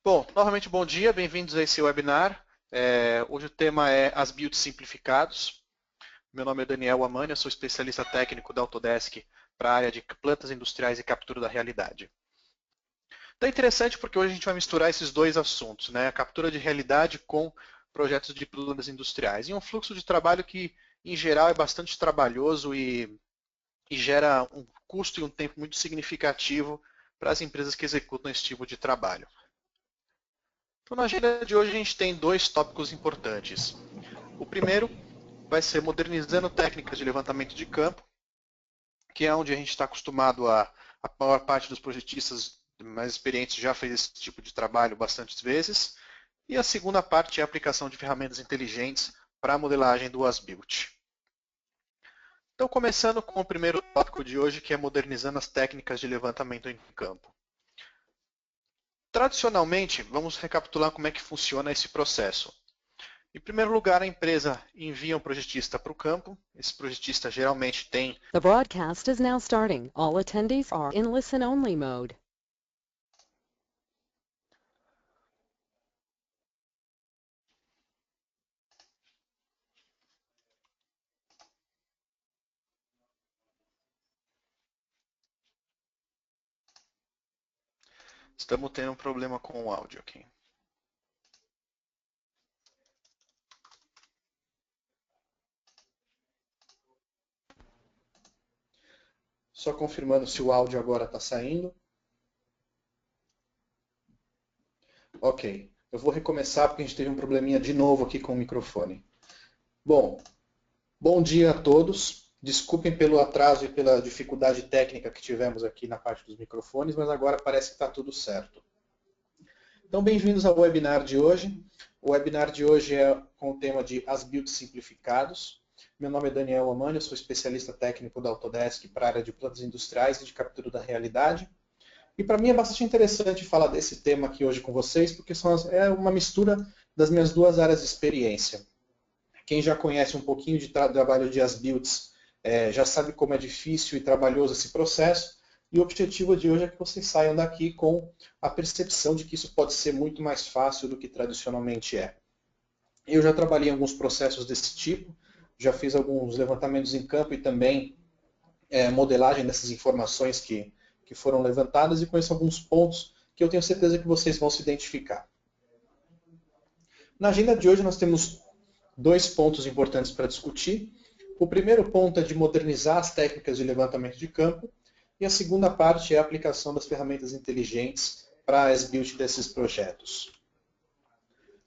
Bom, novamente bom dia, bem-vindos a esse webinar. Hoje o tema é as builds simplificados. Meu nome é Daniel Amânia, sou especialista técnico da Autodesk para a área de plantas industriais e captura da realidade. Então é interessante porque hoje a gente vai misturar esses dois assuntos, né? A captura de realidade com projetos de plantas industriais. E um fluxo de trabalho que, em geral, é bastante trabalhoso e gera um custo e um tempo muito significativo para as empresas que executam esse tipo de trabalho. Então, na agenda de hoje a gente tem dois tópicos importantes. O primeiro vai ser modernizando técnicas de levantamento de campo, que é onde a gente está acostumado a maior parte dos projetistas mais experientes já fez esse tipo de trabalho bastantes vezes. E a segunda parte é a aplicação de ferramentas inteligentes para a modelagem do as-built. Então, começando com o primeiro tópico de hoje, que é modernizando as técnicas de levantamento em campo. Tradicionalmente, vamos recapitular como é que funciona esse processo. Em primeiro lugar, a empresa envia um projetista para o campo. Esse projetista geralmente tem... The broadcast is now starting. All attendees are in listen-only mode. Estamos tendo um problema com o áudio aqui. Só confirmando se o áudio agora está saindo. Ok. Eu vou recomeçar porque a gente teve um probleminha de novo aqui com o microfone. Bom dia a todos. Desculpem pelo atraso e pela dificuldade técnica que tivemos aqui na parte dos microfones, mas agora parece que está tudo certo. Então, bem-vindos ao webinar de hoje. O webinar de hoje é com o tema de as builds simplificados. Meu nome é Daniel Amânia, sou especialista técnico da Autodesk para a área de plantas industriais e de captura da realidade. E para mim é bastante interessante falar desse tema aqui hoje com vocês, porque é uma mistura das minhas duas áreas de experiência. Quem já conhece um pouquinho de trabalho de as-builds já sabe como é difícil e trabalhoso esse processo, e o objetivo de hoje é que vocês saiam daqui com a percepção de que isso pode ser muito mais fácil do que tradicionalmente é. Eu já trabalhei em alguns processos desse tipo, já fiz alguns levantamentos em campo e também modelagem dessas informações que foram levantadas e conheço alguns pontos que eu tenho certeza que vocês vão se identificar. Na agenda de hoje nós temos dois pontos importantes para discutir. O primeiro ponto é de modernizar as técnicas de levantamento de campo e a segunda parte é a aplicação das ferramentas inteligentes para a as-built desses projetos.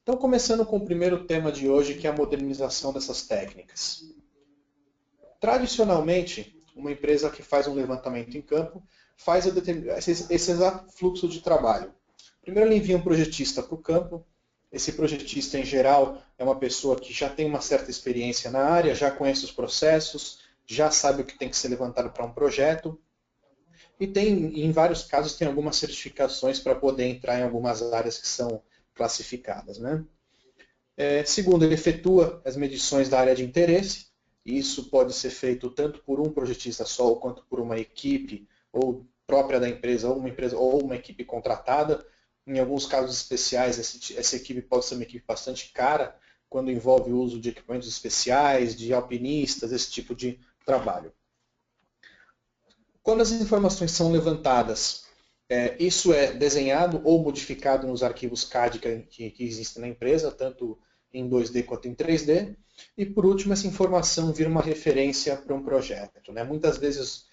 Então, começando com o primeiro tema de hoje, que é a modernização dessas técnicas. Tradicionalmente, uma empresa que faz um levantamento em campo faz esse exato fluxo de trabalho. Primeiro, ele envia um projetista para o campo. Esse projetista, em geral, é uma pessoa que já tem uma certa experiência na área, já conhece os processos, já sabe o que tem que ser levantado para um projeto. E em vários casos, tem algumas certificações para poder entrar em algumas áreas que são classificadas, né? Segundo, ele efetua as medições da área de interesse. Isso pode ser feito tanto por um projetista só, quanto por uma equipe, ou própria da empresa, ou uma equipe contratada. Em alguns casos especiais, essa equipe pode ser uma equipe bastante cara, quando envolve o uso de equipamentos especiais, de alpinistas, esse tipo de trabalho. Quando as informações são levantadas, isso é desenhado ou modificado nos arquivos CAD que existem na empresa, tanto em 2D quanto em 3D. E, por último, essa informação vira uma referência para um projeto, né? Muitas vezes,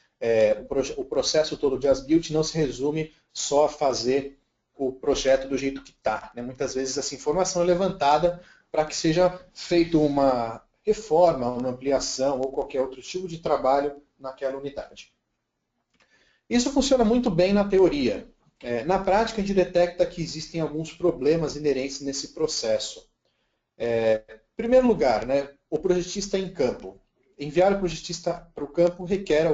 o processo todo de as-built não se resume só a fazer o projeto do jeito que está, né? Muitas vezes essa informação é levantada para que seja feita uma reforma, uma ampliação ou qualquer outro tipo de trabalho naquela unidade. Isso funciona muito bem na teoria. Na prática, a gente detecta que existem alguns problemas inerentes nesse processo. Em primeiro lugar, né, o projetista em campo. Enviar o projetista para o campo requer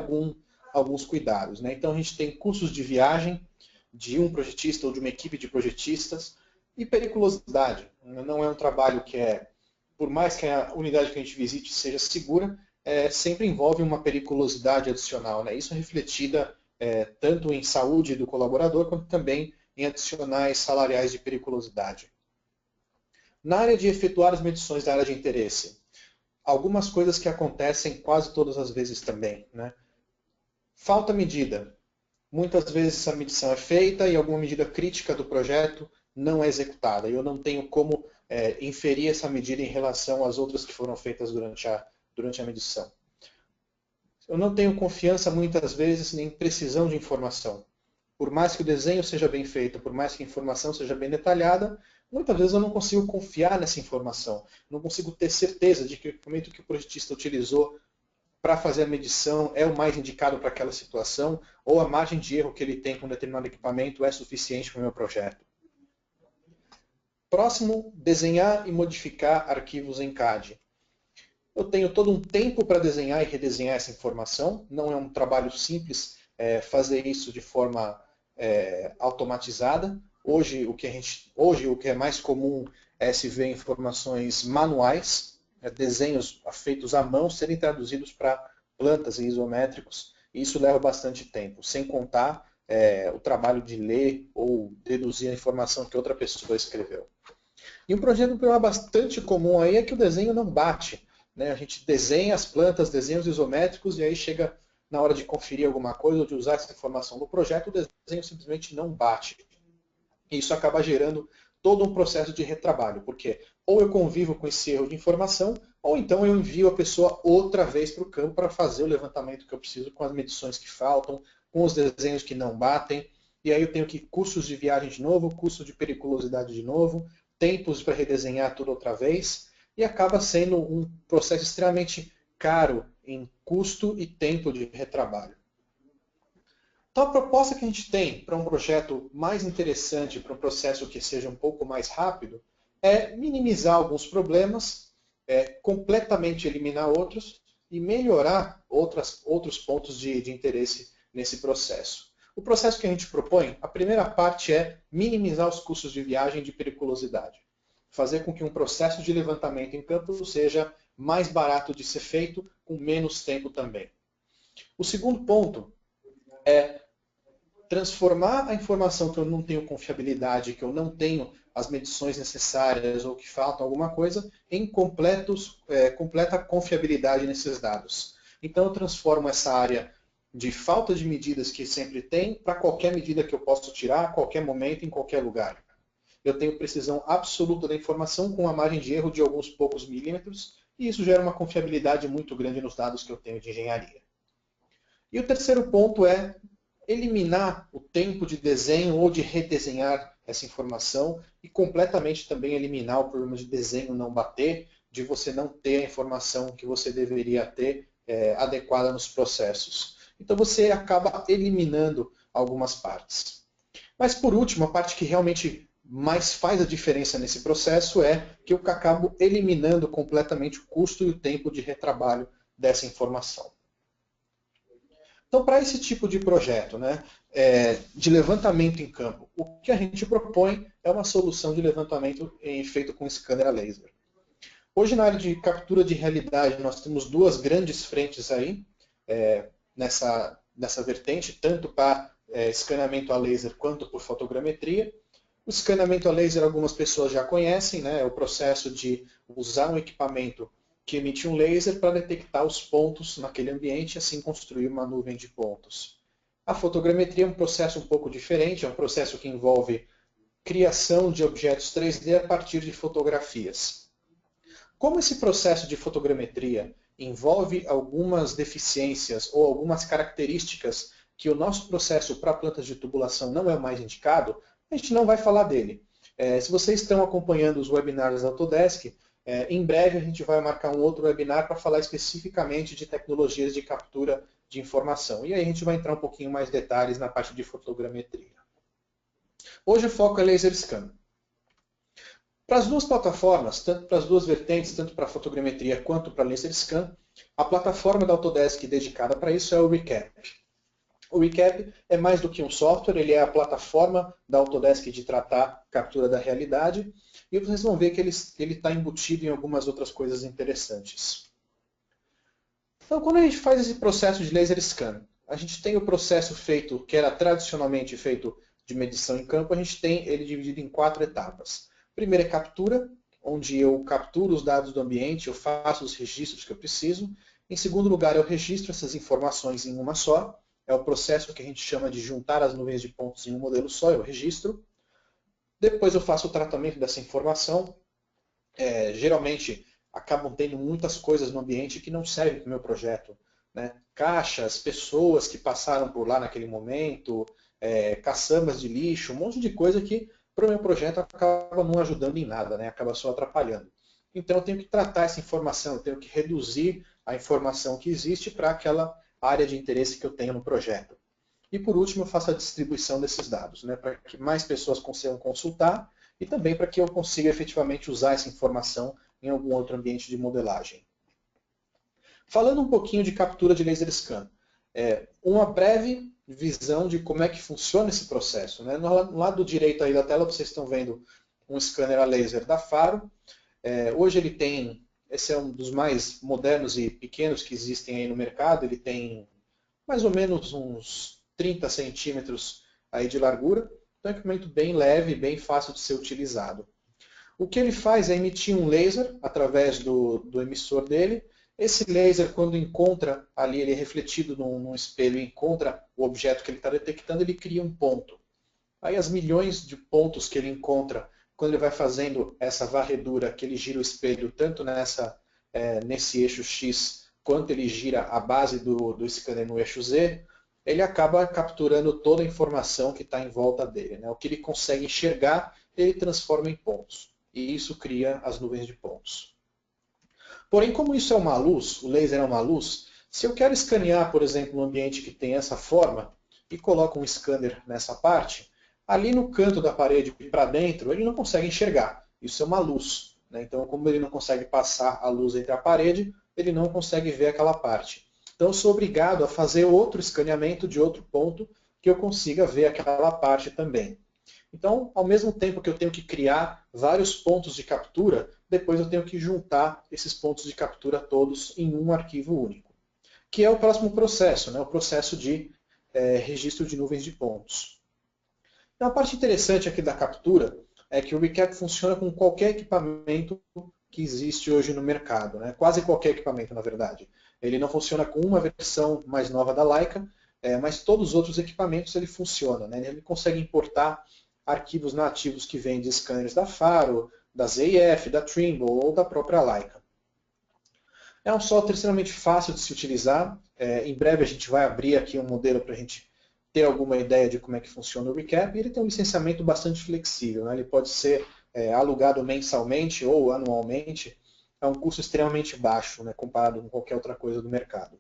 alguns cuidados, né? Então, a gente tem custos de viagem de um projetista ou de uma equipe de projetistas e periculosidade. Não é um trabalho que por mais que a unidade que a gente visite seja segura, sempre envolve uma periculosidade adicional, né? Isso é refletida tanto em saúde do colaborador, quanto também em adicionais salariais de periculosidade. Na área de efetuar as medições da área de interesse, algumas coisas que acontecem quase todas as vezes também, né? Falta medida. Muitas vezes essa medição é feita e alguma medida crítica do projeto não é executada. E eu não tenho como inferir essa medida em relação às outras que foram feitas durante a medição. Eu não tenho confiança muitas vezes nem precisão de informação. Por mais que o desenho seja bem feito, por mais que a informação seja bem detalhada, muitas vezes eu não consigo confiar nessa informação. Não consigo ter certeza de que o equipamento que o projetista utilizou para fazer a medição é o mais indicado para aquela situação, ou a margem de erro que ele tem com um determinado equipamento é suficiente para o meu projeto. Próximo, desenhar e modificar arquivos em CAD. Eu tenho todo um tempo para desenhar e redesenhar essa informação, não é um trabalho simples fazer isso de forma automatizada. Hoje o que é mais comum é se ver informações manuais, desenhos feitos à mão serem traduzidos para plantas e isométricos, e isso leva bastante tempo, sem contar o trabalho de ler ou deduzir a informação que outra pessoa escreveu. E um problema bastante comum aí é que o desenho não bate, né? A gente desenha as plantas, desenha os isométricos, e aí chega na hora de conferir alguma coisa ou de usar essa informação no projeto, o desenho simplesmente não bate. E isso acaba gerando todo um processo de retrabalho, porque ou eu convivo com esse erro de informação, ou então eu envio a pessoa outra vez para o campo para fazer o levantamento que eu preciso com as medições que faltam, com os desenhos que não batem, e aí eu tenho que custos de viagem de novo, custo de periculosidade de novo, tempos para redesenhar tudo outra vez, e acaba sendo um processo extremamente caro em custo e tempo de retrabalho. Então a proposta que a gente tem para um projeto mais interessante, para um processo que seja um pouco mais rápido, é minimizar alguns problemas, completamente eliminar outros e melhorar outros pontos de interesse nesse processo. O processo que a gente propõe, a primeira parte é minimizar os custos de viagem de periculosidade. Fazer com que um processo de levantamento em campo seja mais barato de ser feito, com menos tempo também. O segundo ponto é transformar a informação que eu não tenho confiabilidade, que eu não tenho as medições necessárias ou que faltam alguma coisa, em completa confiabilidade nesses dados. Então eu transformo essa área de falta de medidas que sempre tem para qualquer medida que eu possa tirar a qualquer momento, em qualquer lugar. Eu tenho precisão absoluta da informação com uma margem de erro de alguns poucos milímetros, e isso gera uma confiabilidade muito grande nos dados que eu tenho de engenharia. E o terceiro ponto é eliminar o tempo de desenho ou de redesenhar essa informação e completamente também eliminar o problema de desenho não bater, de você não ter a informação que você deveria ter adequada nos processos. Então você acaba eliminando algumas partes. Mas por último, a parte que realmente mais faz a diferença nesse processo é que eu acabo eliminando completamente o custo e o tempo de retrabalho dessa informação. Então, para esse tipo de projeto, né, de levantamento em campo, o que a gente propõe é uma solução de levantamento feito com scanner a laser. Hoje, na área de captura de realidade, nós temos duas grandes frentes aí, nessa vertente, tanto para escaneamento a laser quanto por fotogrametria. O escaneamento a laser algumas pessoas já conhecem, né, é o processo de usar um equipamento que emite um laser para detectar os pontos naquele ambiente e assim construir uma nuvem de pontos. A fotogrametria é um processo um pouco diferente, é um processo que envolve criação de objetos 3D a partir de fotografias. Como esse processo de fotogrametria envolve algumas deficiências ou algumas características que o nosso processo para plantas de tubulação não é o mais indicado, a gente não vai falar dele. Se vocês estão acompanhando os webinars da Autodesk, em breve a gente vai marcar um outro webinar para falar especificamente de tecnologias de captura de informação. E aí a gente vai entrar um pouquinho mais detalhes na parte de fotogrametria. Hoje o foco é laser scan. Para as duas plataformas, tanto para as duas vertentes, tanto para fotogrametria quanto para laser scan, a plataforma da Autodesk dedicada para isso é o Recap. O Recap é mais do que um software, ele é a plataforma da Autodesk de tratar captura da realidade, e vocês vão ver que ele está embutido em algumas outras coisas interessantes. Então, quando a gente faz esse processo de laser scan, a gente tem o processo feito, que era tradicionalmente feito de medição em campo, a gente tem ele dividido em 4 etapas. Primeira é captura, onde eu capturo os dados do ambiente, eu faço os registros que eu preciso. Em segundo lugar, eu registro essas informações em uma só. É o processo que a gente chama de juntar as nuvens de pontos em um modelo só, eu registro. Depois eu faço o tratamento dessa informação. Geralmente acabam tendo muitas coisas no ambiente que não servem para o meu projeto, né? Caixas, pessoas que passaram por lá naquele momento, caçambas de lixo, um monte de coisa que para o meu projeto acaba não ajudando em nada, né? Acaba só atrapalhando. Então eu tenho que tratar essa informação, eu tenho que reduzir a informação que existe para aquela área de interesse que eu tenho no projeto. E por último eu faço a distribuição desses dados, né? Para que mais pessoas consigam consultar e também para que eu consiga efetivamente usar essa informação em algum outro ambiente de modelagem. Falando um pouquinho de captura de laser scan, uma breve visão de como é que funciona esse processo, né? No lado direito aí da tela vocês estão vendo um scanner a laser da Faro. Hoje ele tem, esse é um dos mais modernos e pequenos que existem aí no mercado, ele tem mais ou menos uns 30 centímetros aí de largura. Então é um equipamento bem leve, bem fácil de ser utilizado. O que ele faz é emitir um laser através do emissor dele. Esse laser, quando encontra ali, ele é refletido num espelho e encontra o objeto que ele está detectando, ele cria um ponto. Aí as milhões de pontos que ele encontra, quando ele vai fazendo essa varredura, que ele gira o espelho tanto nesse eixo X, quanto ele gira a base do scanner no eixo Z, ele acaba capturando toda a informação que está em volta dele, né? O que ele consegue enxergar, ele transforma em pontos. E isso cria as nuvens de pontos. Porém, como isso é uma luz, o laser é uma luz, se eu quero escanear, por exemplo, um ambiente que tem essa forma, e coloco um scanner nessa parte, ali no canto da parede para dentro, ele não consegue enxergar. Isso é uma luz, né? Então, como ele não consegue passar a luz entre a parede, ele não consegue ver aquela parte. Então, eu sou obrigado a fazer outro escaneamento de outro ponto que eu consiga ver aquela parte também. Então, ao mesmo tempo que eu tenho que criar vários pontos de captura, depois eu tenho que juntar esses pontos de captura todos em um arquivo único, que é o próximo processo, né? O processo de registro de nuvens de pontos. Então, a parte interessante aqui da captura é que o Recap funciona com qualquer equipamento que existe hoje no mercado, né? Quase qualquer equipamento, na verdade. Ele não funciona com uma versão mais nova da Leica, mas todos os outros equipamentos ele funciona, né? Ele consegue importar arquivos nativos que vêm de scanners da Faro, da ZF, da Trimble ou da própria Leica. É um software extremamente fácil de se utilizar. Em breve a gente vai abrir aqui um modelo para a gente ter alguma ideia de como é que funciona o Recap. E ele tem um licenciamento bastante flexível, né? Ele pode ser alugado mensalmente ou anualmente. É um custo extremamente baixo, né, comparado com qualquer outra coisa do mercado.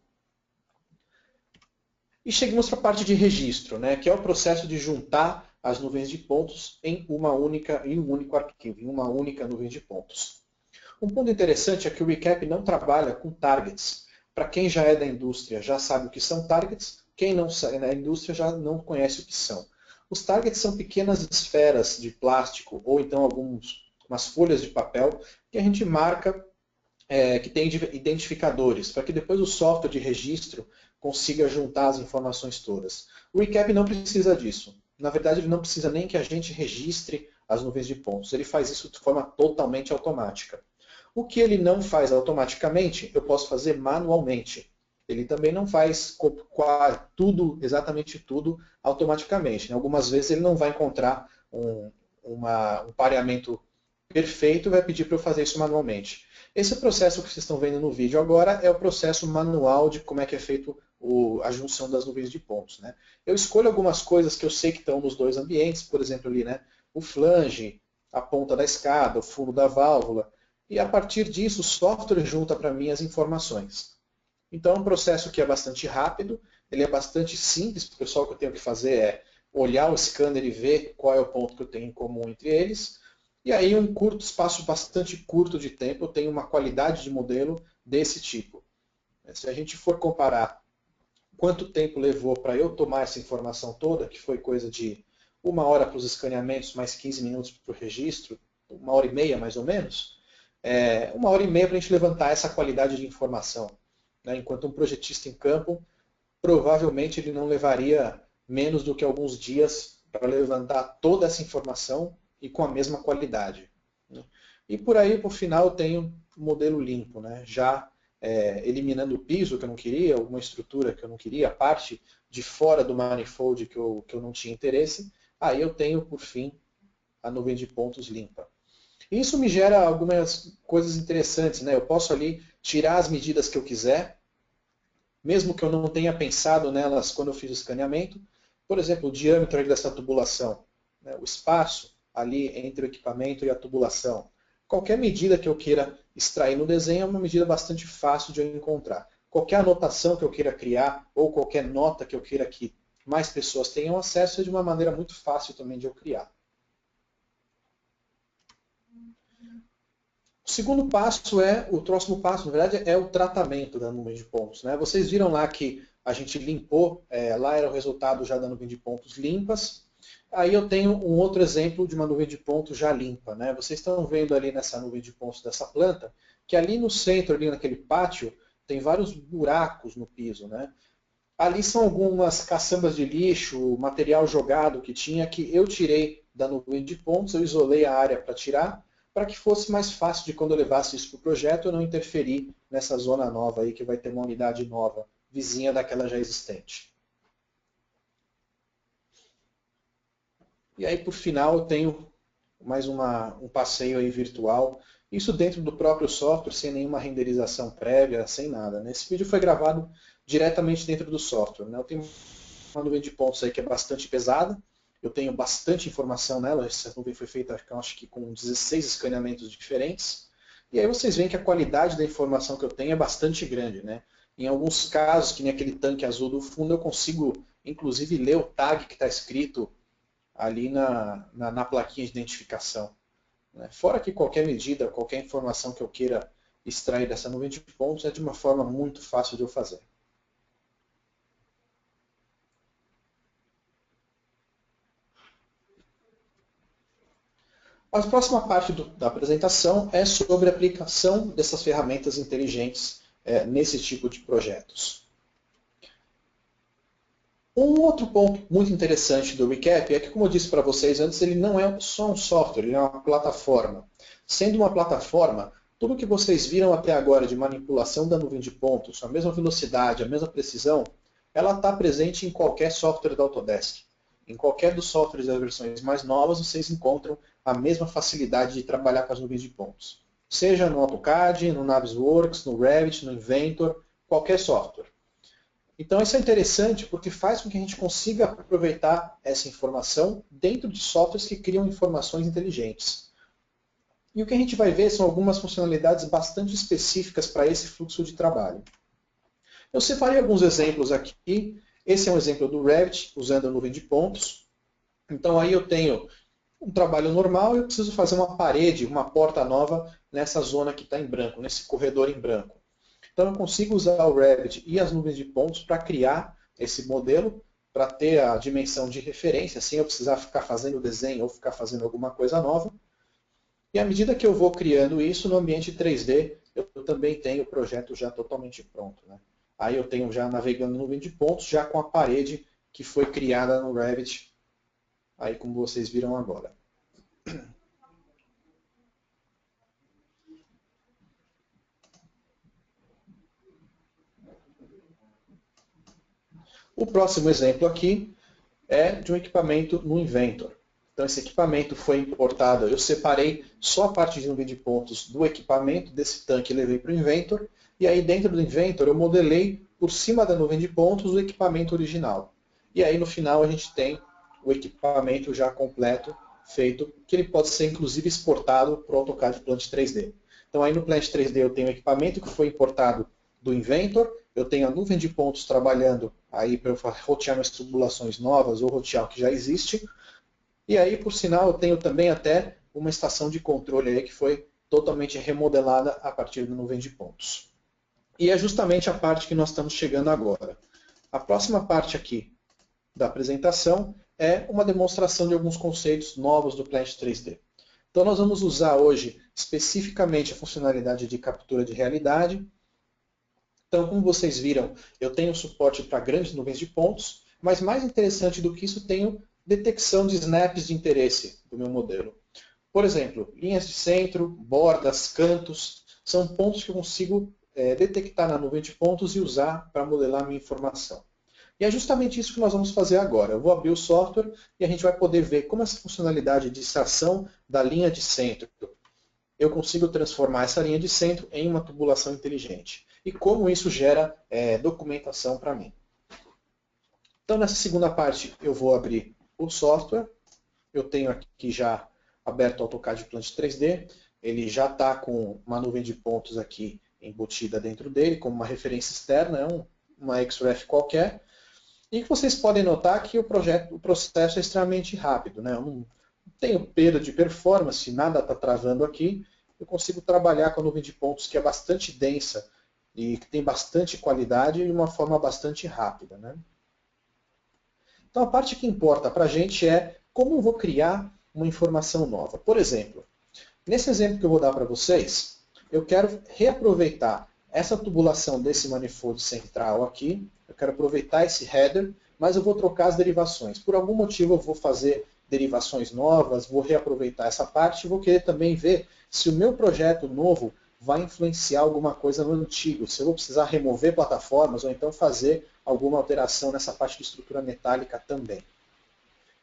E chegamos para a parte de registro, né, que é o processo de juntar as nuvens de pontos em um único arquivo, em uma única nuvem de pontos. Um ponto interessante é que o Recap não trabalha com targets. Para quem já é da indústria já sabe o que são targets, quem não é da indústria já não conhece o que são. Os targets são pequenas esferas de plástico ou então umas folhas de papel que a gente marca, que tem identificadores, para que depois o software de registro consiga juntar as informações todas. O Recap não precisa disso. Na verdade, ele não precisa nem que a gente registre as nuvens de pontos. Ele faz isso de forma totalmente automática. O que ele não faz automaticamente, eu posso fazer manualmente. Ele também não faz exatamente tudo automaticamente, né? Algumas vezes ele não vai encontrar um pareamento perfeito e vai pedir para eu fazer isso manualmente. Esse processo que vocês estão vendo no vídeo agora é o processo manual de como é que é feito a junção das nuvens de pontos, né? Eu escolho algumas coisas que eu sei que estão nos dois ambientes, por exemplo, ali, né, o flange, a ponta da escada, o fundo da válvula, e a partir disso o software junta para mim as informações. Então é um processo que é bastante rápido, ele é bastante simples, porque só o que eu tenho que fazer é olhar o scanner e ver qual é o ponto que eu tenho em comum entre eles, e aí em um espaço bastante curto de tempo eu tenho uma qualidade de modelo desse tipo. Se a gente for comparar quanto tempo levou para eu tomar essa informação toda, que foi coisa de 1 hora para os escaneamentos, mais 15 minutos para o registro, 1 hora e meia mais ou menos, 1 hora e meia para a gente levantar essa qualidade de informação, né? Enquanto um projetista em campo, provavelmente ele não levaria menos do que alguns dias para levantar toda essa informação e com a mesma qualidade. E por aí, por final, eu tenho o modelo limpo, né? Já eliminando o piso que eu não queria, alguma estrutura que eu não queria, a parte de fora do manifold que eu não tinha interesse, aí eu tenho, por fim, a nuvem de pontos limpa. Isso me gera algumas coisas interessantes, né? Eu posso ali tirar as medidas que eu quiser, mesmo que eu não tenha pensado nelas quando eu fiz o escaneamento. Por exemplo, o diâmetro dessa tubulação, né? O espaço ali entre o equipamento e a tubulação. Qualquer medida que eu queira extrair no desenho é uma medida bastante fácil de eu encontrar. Qualquer anotação que eu queira criar, ou qualquer nota que eu queira que mais pessoas tenham acesso, é de uma maneira muito fácil também de eu criar. O segundo passo o próximo passo, na verdade, é o tratamento da nuvem de pontos, né? Vocês viram lá que a gente limpou, lá era o resultado já da nuvem de pontos limpas. Aí eu tenho um outro exemplo de uma nuvem de pontos já limpa, né? Vocês estão vendo ali nessa nuvem de pontos dessa planta, que ali no centro, ali naquele pátio, tem vários buracos no piso, né? Ali são algumas caçambas de lixo, material jogado que tinha, que eu tirei da nuvem de pontos, eu isolei a área para tirar, para que fosse mais fácil de quando eu levasse isso para o projeto, eu não interferir nessa zona nova aí, que vai ter uma unidade nova, vizinha daquela já existente. E aí, por final, eu tenho mais um passeio aí virtual, isso dentro do próprio software, sem nenhuma renderização prévia, sem nada, né? Esse vídeo foi gravado diretamente dentro do software, né? Eu tenho uma nuvem de pontos aí que é bastante pesada, eu tenho bastante informação nela, essa nuvem foi feita, acho que com 16 escaneamentos diferentes, e aí vocês veem que a qualidade da informação que eu tenho é bastante grande, né? Em alguns casos, que nem aquele tanque azul do fundo, eu consigo, inclusive, ler o tag que está escrito ali na plaquinha de identificação. Né? Fora que qualquer medida, qualquer informação que eu queira extrair dessa nuvem de pontos é de uma forma muito fácil de eu fazer. A próxima parte da apresentação é sobre a aplicação dessas ferramentas inteligentes nesse tipo de projetos. Um outro ponto muito interessante do Recap é que, como eu disse para vocês antes, ele não é só um software, ele é uma plataforma. Sendo uma plataforma, tudo que vocês viram até agora de manipulação da nuvem de pontos, a mesma velocidade, a mesma precisão, ela está presente em qualquer software da Autodesk. Em qualquer dos softwares das versões mais novas, vocês encontram a mesma facilidade de trabalhar com as nuvens de pontos. Seja no AutoCAD, no Navisworks, no Revit, no Inventor, qualquer software. Então isso é interessante porque faz com que a gente consiga aproveitar essa informação dentro de softwares que criam informações inteligentes. E o que a gente vai ver são algumas funcionalidades bastante específicas para esse fluxo de trabalho. Eu separei alguns exemplos aqui. Esse é um exemplo do Revit, usando a nuvem de pontos. Então aí eu tenho um trabalho normal e eu preciso fazer uma parede, uma porta nova nessa zona que está em branco, nesse corredor em branco. Então eu consigo usar o Revit e as nuvens de pontos para criar esse modelo, para ter a dimensão de referência, sem eu precisar ficar fazendo desenho ou ficar fazendo alguma coisa nova. E à medida que eu vou criando isso no ambiente 3D, eu também tenho o projeto já totalmente pronto, né? Aí eu tenho já navegando na nuvem de pontos, já com a parede que foi criada no Revit, aí como vocês viram agora. O próximo exemplo aqui é de um equipamento no Inventor. Então esse equipamento foi importado, eu separei só a parte de nuvem de pontos do equipamento, desse tanque, e levei para o Inventor, e aí dentro do Inventor eu modelei por cima da nuvem de pontos o equipamento original. E aí no final a gente tem o equipamento já completo, feito, que ele pode ser inclusive exportado para o AutoCAD Plant 3D. Então aí no Plant 3D eu tenho o equipamento que foi importado do Inventor, eu tenho a nuvem de pontos trabalhando aí para eu rotear minhas tubulações novas ou rotear o que já existe. E aí, por sinal, eu tenho também até uma estação de controle aí que foi totalmente remodelada a partir da nuvem de pontos. E é justamente a parte que nós estamos chegando agora. A próxima parte aqui da apresentação é uma demonstração de alguns conceitos novos do Plant 3D. Então nós vamos usar hoje especificamente a funcionalidade de captura de realidade. Então, como vocês viram, eu tenho suporte para grandes nuvens de pontos, mas mais interessante do que isso, tenho detecção de snaps de interesse do meu modelo. Por exemplo, linhas de centro, bordas, cantos, são pontos que eu consigo detectar na nuvem de pontos e usar para modelar minha informação. E é justamente isso que nós vamos fazer agora. Eu vou abrir o software e a gente vai poder ver como essa funcionalidade de extração da linha de centro, eu consigo transformar essa linha de centro em uma tubulação inteligente. E como isso gera documentação para mim. Então, nessa segunda parte, eu vou abrir o software. Eu tenho aqui já aberto o AutoCAD Plant 3D. Ele já está com uma nuvem de pontos aqui embutida dentro dele, como uma referência externa, uma XREF qualquer. E vocês podem notar que o processo é extremamente rápido, né? Eu não tenho perda de performance, nada está travando aqui. Eu consigo trabalhar com a nuvem de pontos que é bastante densa e que tem bastante qualidade de uma forma bastante rápida, né? Então a parte que importa para a gente é como eu vou criar uma informação nova. Por exemplo, nesse exemplo que eu vou dar para vocês, eu quero reaproveitar essa tubulação desse manifold central aqui, eu quero aproveitar esse header, mas eu vou trocar as derivações. Por algum motivo eu vou fazer derivações novas, vou reaproveitar essa parte e vou querer também ver se o meu projeto novo vai influenciar alguma coisa no antigo, se eu vou precisar remover plataformas ou então fazer alguma alteração nessa parte de estrutura metálica também.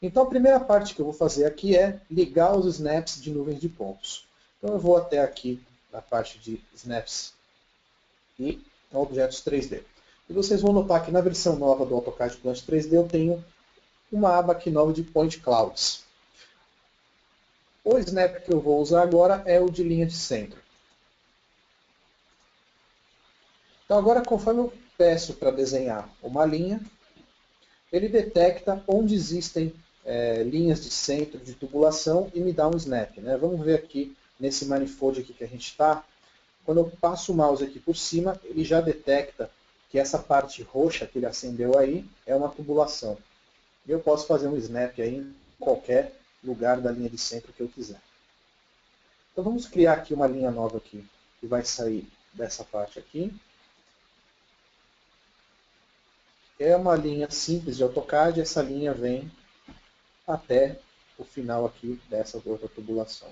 Então a primeira parte que eu vou fazer aqui é ligar os snaps de nuvens de pontos. Então eu vou até aqui na parte de snaps e objetos 3D. E vocês vão notar que na versão nova do AutoCAD Plant 3D eu tenho uma aba aqui nova de Point Clouds. O snap que eu vou usar agora é o de linha de centro. Então agora, conforme eu peço para desenhar uma linha, ele detecta onde existem linhas de centro de tubulação e me dá um snap, né? Vamos ver aqui nesse manifold aqui que a gente está. Quando eu passo o mouse aqui por cima, ele já detecta que essa parte roxa que ele acendeu aí é uma tubulação. E eu posso fazer um snap aí em qualquer lugar da linha de centro que eu quiser. Então vamos criar aqui uma linha nova aqui, que vai sair dessa parte aqui. É uma linha simples de AutoCAD, essa linha vem até o final aqui dessa outra tubulação.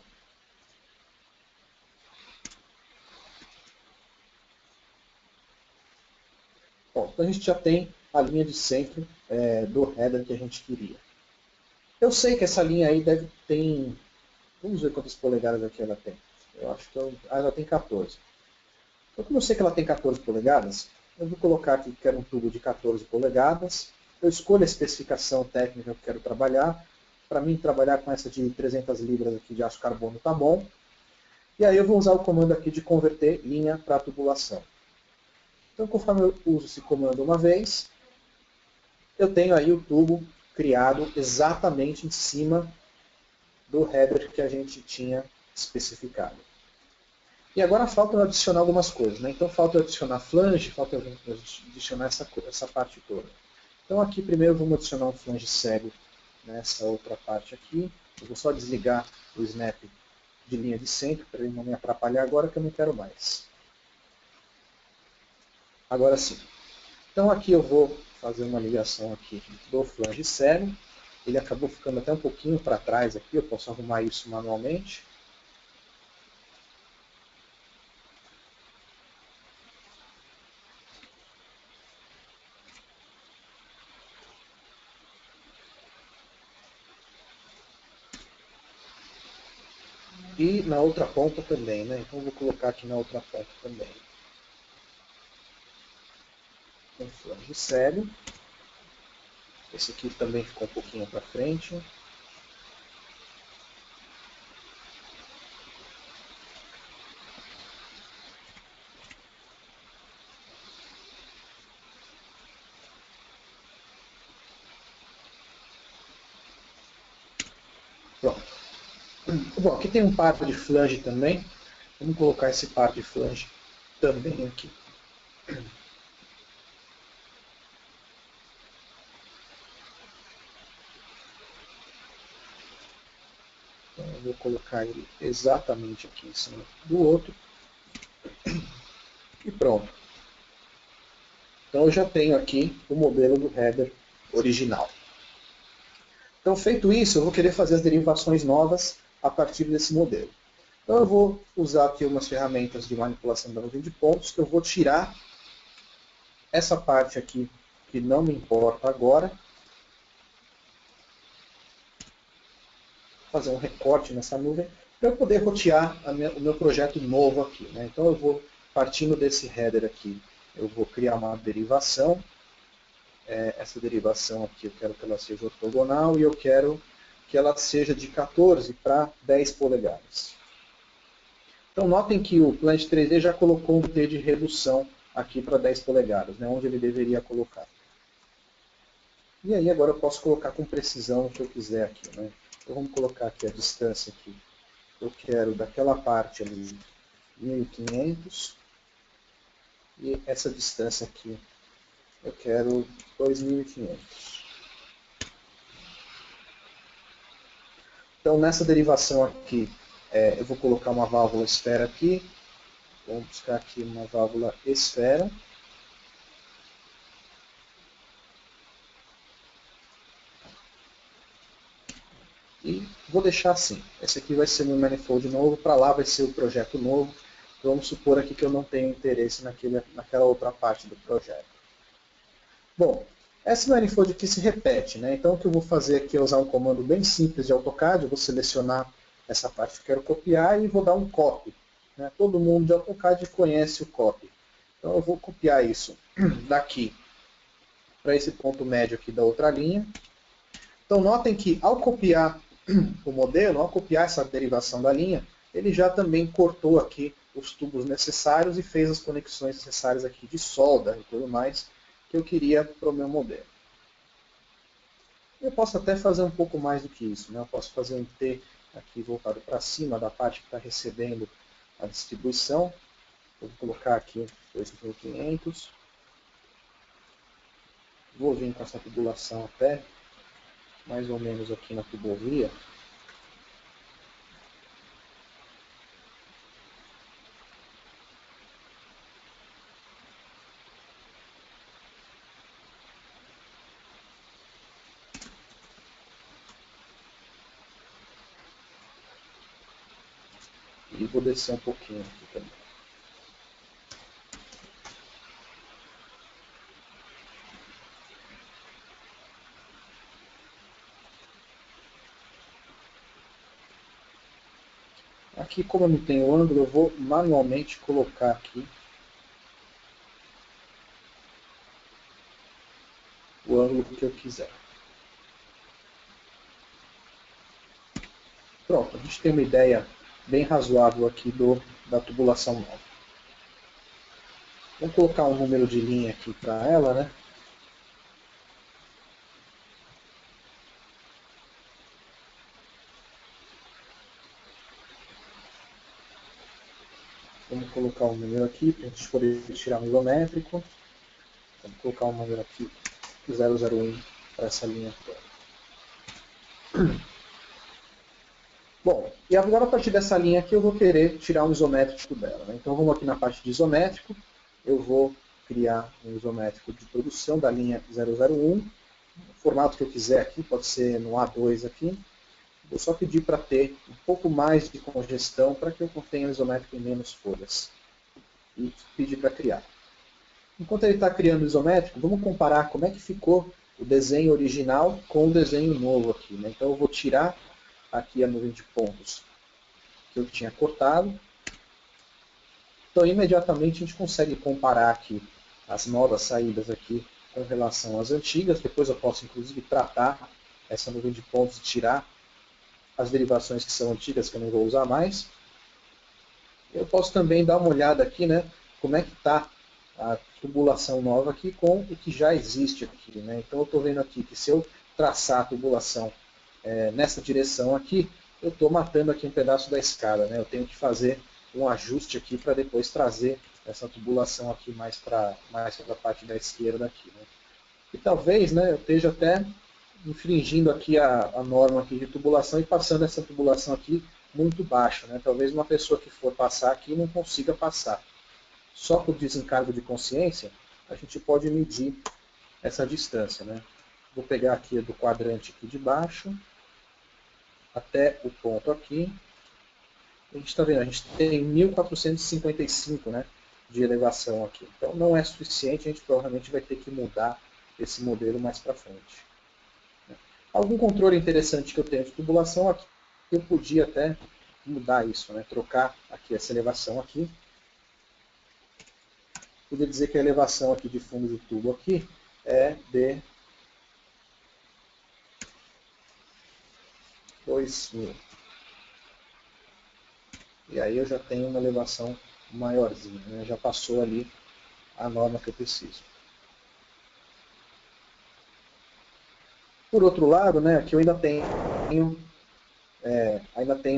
Bom, então a gente já tem a linha de centro do header que a gente queria. Eu sei que essa linha aí deve ter... Vamos ver quantas polegadas aqui ela tem. Eu acho que ela tem 14. Então, como eu sei que ela tem 14 polegadas, eu vou colocar aqui que quero um tubo de 14 polegadas. Eu escolho a especificação técnica que eu quero trabalhar. Para mim, trabalhar com essa de 300 libras aqui de aço carbono está bom. E aí eu vou usar o comando aqui de converter linha para tubulação. Então, conforme eu uso esse comando uma vez, eu tenho aí o tubo criado exatamente em cima do header que a gente tinha especificado. E agora falta eu adicionar algumas coisas, né? Então falta eu adicionar flange, falta eu adicionar essa parte toda. Então aqui primeiro vamos adicionar um flange cego nessa outra parte aqui. Eu vou só desligar o snap de linha de centro para ele não me atrapalhar agora que eu não quero mais. Agora sim. Então aqui eu vou fazer uma ligação aqui do flange cego. Ele acabou ficando até um pouquinho para trás aqui, eu posso arrumar isso manualmente. E na outra ponta também, né? Então eu vou colocar aqui na outra ponta também. Um flange cego. Esse aqui também ficou um pouquinho para frente. Pronto. Bom, aqui tem um par de flange também. Vamos colocar esse par de flange também aqui. Então eu vou colocar ele exatamente aqui em cima do outro. E pronto. Então eu já tenho aqui o modelo do header original. Então, feito isso, eu vou querer fazer as derivações novas a partir desse modelo. Então, eu vou usar aqui umas ferramentas de manipulação da nuvem de pontos, que eu vou tirar essa parte aqui, que não me importa agora, fazer um recorte nessa nuvem, para eu poder rotear o meu projeto novo aqui, né? Então, eu vou, partindo desse header aqui, eu vou criar uma derivação. Essa derivação aqui eu quero que ela seja ortogonal e eu quero que ela seja de 14 para 10 polegadas. Então notem que o Planet 3D já colocou um T de redução aqui para 10 polegadas, né, onde ele deveria colocar. E aí agora eu posso colocar com precisão o que eu quiser aqui. Né? Então vamos colocar aqui a distância aqui. Eu quero daquela parte ali 1500 e essa distância aqui eu quero 2500. Então, nessa derivação aqui, eu vou colocar uma válvula esfera aqui. Vamos buscar aqui uma válvula esfera. E vou deixar assim. Esse aqui vai ser meu manifold novo, para lá vai ser o projeto novo. Vamos supor aqui que eu não tenho interesse naquela outra parte do projeto. Bom, esse manifold aqui se repete, né? Então o que eu vou fazer aqui é usar um comando bem simples de AutoCAD. Eu vou selecionar essa parte que eu quero copiar e vou dar um copy. Né? Todo mundo de AutoCAD conhece o copy. Então eu vou copiar isso daqui para esse ponto médio aqui da outra linha. Então notem que ao copiar o modelo, ao copiar essa derivação da linha, ele já também cortou aqui os tubos necessários e fez as conexões necessárias aqui de solda e tudo mais que eu queria para o meu modelo. Eu posso até fazer um pouco mais do que isso. Né? Eu posso fazer um T aqui voltado para cima da parte que está recebendo a distribuição. Eu vou colocar aqui 2500. Vou vir com essa tubulação até mais ou menos aqui na tubovia. E vou descer um pouquinho aqui também. Aqui, como eu não tenho ângulo, eu vou manualmente colocar aqui o ângulo que eu quiser. Pronto, a gente tem uma ideia bem razoável aqui da tubulação nova. Vamos colocar um número de linha aqui para ela, né? Vamos colocar um número aqui para a gente poder tirar um isométrico. Vamos colocar um número aqui 001 para essa linha toda. Bom, e agora a partir dessa linha aqui eu vou querer tirar um isométrico dela. Né? Então vamos aqui na parte de isométrico. Eu vou criar um isométrico de produção da linha 001. O formato que eu quiser aqui, pode ser no A2 aqui. Vou só pedir para ter um pouco mais de congestão para que eu tenha um isométrico em menos folhas. E pedir para criar. Enquanto ele está criando o isométrico, vamos comparar como é que ficou o desenho original com o desenho novo aqui. Né? Então eu vou tirar aqui a nuvem de pontos que eu tinha cortado. Então imediatamente a gente consegue comparar aqui as novas saídas aqui com relação às antigas. Depois eu posso inclusive tratar essa nuvem de pontos e tirar as derivações que são antigas, que eu não vou usar mais. Eu posso também dar uma olhada aqui, né, como é que está a tubulação nova aqui com o que já existe aqui. Né? Então eu estou vendo aqui que se eu traçar a tubulação nessa direção aqui, eu estou matando aqui um pedaço da escada. Né? Eu tenho que fazer um ajuste aqui para depois trazer essa tubulação aqui mais para a parte da esquerda aqui. Né? E talvez, né, eu esteja até infringindo aqui a norma aqui de tubulação e passando essa tubulação aqui muito baixa. Né? Talvez uma pessoa que for passar aqui não consiga passar. Só por desencargo de consciência, a gente pode medir essa distância. Né? Vou pegar aqui do quadrante aqui de baixo até o ponto aqui. A gente está vendo, a gente tem 1455, né, de elevação aqui. Então não é suficiente, a gente provavelmente vai ter que mudar esse modelo mais para frente. Algum controle interessante que eu tenho de tubulação aqui, eu podia até mudar isso, né, trocar aqui essa elevação aqui. Podia dizer que a elevação aqui de fundo de tubo aqui é de 2000. E aí eu já tenho uma elevação maiorzinha, né? Já passou ali a norma que eu preciso. Por outro lado, né, aqui eu ainda tenho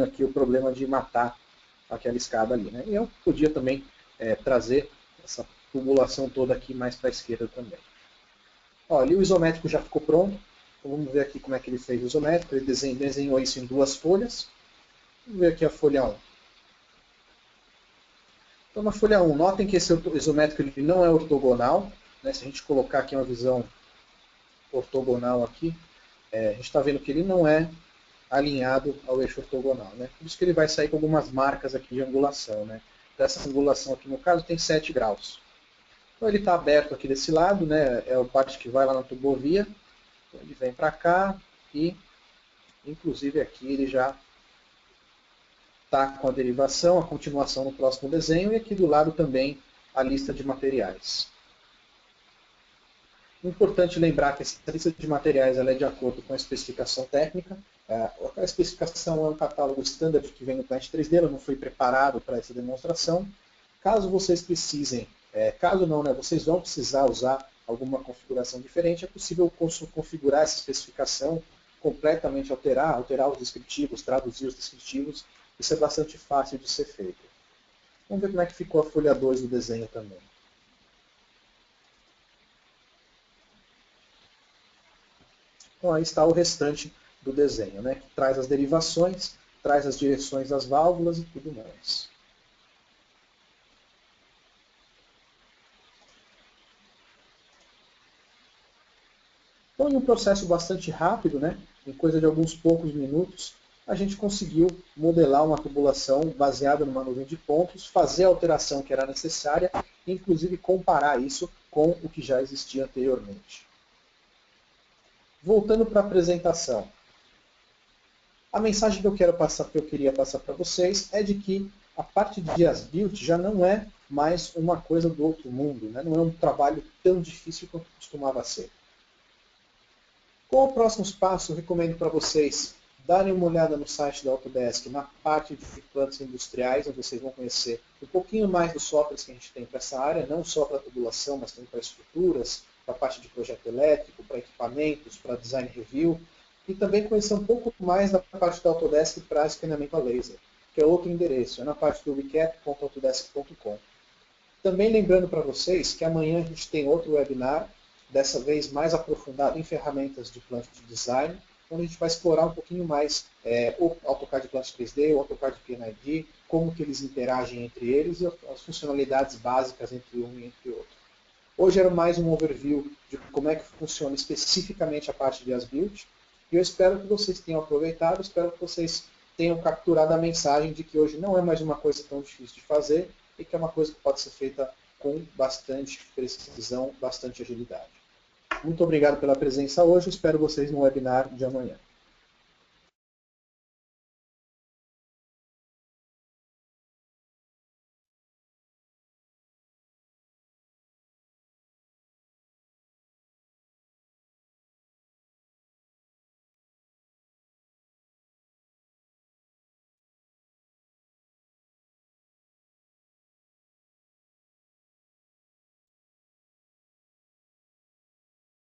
aqui o problema de matar aquela escada ali, né? E eu podia também trazer essa tubulação toda aqui mais para a esquerda também. Ó, ali o isométrico já ficou pronto. Então vamos ver aqui como é que ele fez o isométrico. Ele desenhou isso em 2 folhas. Vamos ver aqui a folha 1. Então na folha 1, notem que esse isométrico ele não é ortogonal, né? Se a gente colocar aqui uma visão ortogonal aqui, a gente está vendo que ele não é alinhado ao eixo ortogonal, né? Por isso que ele vai sair com algumas marcas aqui de angulação, né? Essa angulação aqui no caso tem 7 graus. Então ele está aberto aqui desse lado, né? É a parte que vai lá na tubovia. Então ele vem para cá e, inclusive aqui ele já está com a derivação, a continuação no próximo desenho, e aqui do lado também a lista de materiais. Importante lembrar que essa lista de materiais ela é de acordo com a especificação técnica. A especificação é um catálogo standard que vem no Plant 3D, ela não foi preparado para essa demonstração. Caso vocês precisem, caso não, né, vocês vão precisar usar alguma configuração diferente, é possível configurar essa especificação, completamente alterar os descritivos, traduzir os descritivos. Isso é bastante fácil de ser feito. Vamos ver como é que ficou a folha 2 do desenho também. Então aí está o restante do desenho, né, que traz as derivações, traz as direções das válvulas e tudo mais. Então, em um processo bastante rápido, né, em coisa de alguns poucos minutos, a gente conseguiu modelar uma tubulação baseada numa nuvem de pontos, fazer a alteração que era necessária e, inclusive, comparar isso com o que já existia anteriormente. Voltando para a apresentação. A mensagem que eu queria passar para vocês é de que a parte de as-built já não é mais uma coisa do outro mundo, né? Não é um trabalho tão difícil quanto costumava ser. Qual o próximo passo? Eu recomendo para vocês darem uma olhada no site da Autodesk, na parte de plantas industriais, onde vocês vão conhecer um pouquinho mais dos softwares que a gente tem para essa área, não só para tubulação, mas também para estruturas, para a parte de projeto elétrico, para equipamentos, para design review, e também conhecer um pouco mais da parte da Autodesk para escaneamento a laser, que é outro endereço, é na parte do recap.autodesk.com. Também lembrando para vocês que amanhã a gente tem outro webinar, dessa vez mais aprofundado em ferramentas de Plant de Design, onde a gente vai explorar um pouquinho mais o AutoCAD Plant 3D, o AutoCAD PNID, como que eles interagem entre eles e as funcionalidades básicas entre um e entre outro. Hoje era mais um overview de como é que funciona especificamente a parte de as-built, e eu espero que vocês tenham aproveitado, espero que vocês tenham capturado a mensagem de que hoje não é mais uma coisa tão difícil de fazer e que é uma coisa que pode ser feita com bastante precisão, bastante agilidade. Muito obrigado pela presença hoje, espero vocês no webinar de amanhã.